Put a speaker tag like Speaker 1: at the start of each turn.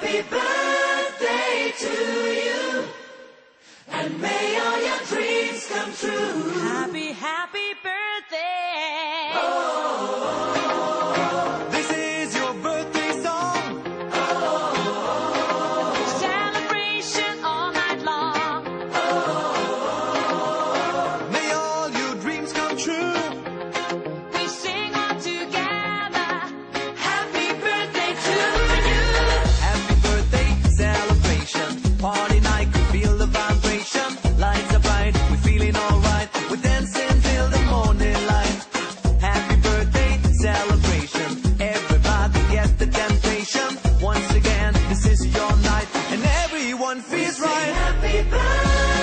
Speaker 1: Happy birthday to you, and may all your dreams come true.
Speaker 2: Happy, happy birthday.
Speaker 3: This is your birthday song.
Speaker 2: Celebration all night long.
Speaker 3: May all your dreams come true.
Speaker 2: We sing all together.
Speaker 1: Happy birthday to you.
Speaker 3: Happy birthday celebration. Party night, could feel the vibration. Lights are bright, we're feeling alright. We're dancing till the morning light. Happy birthday celebration. Everybody get the temptation. Once again, this is your night, and everyone feels right.
Speaker 1: Happy birthday.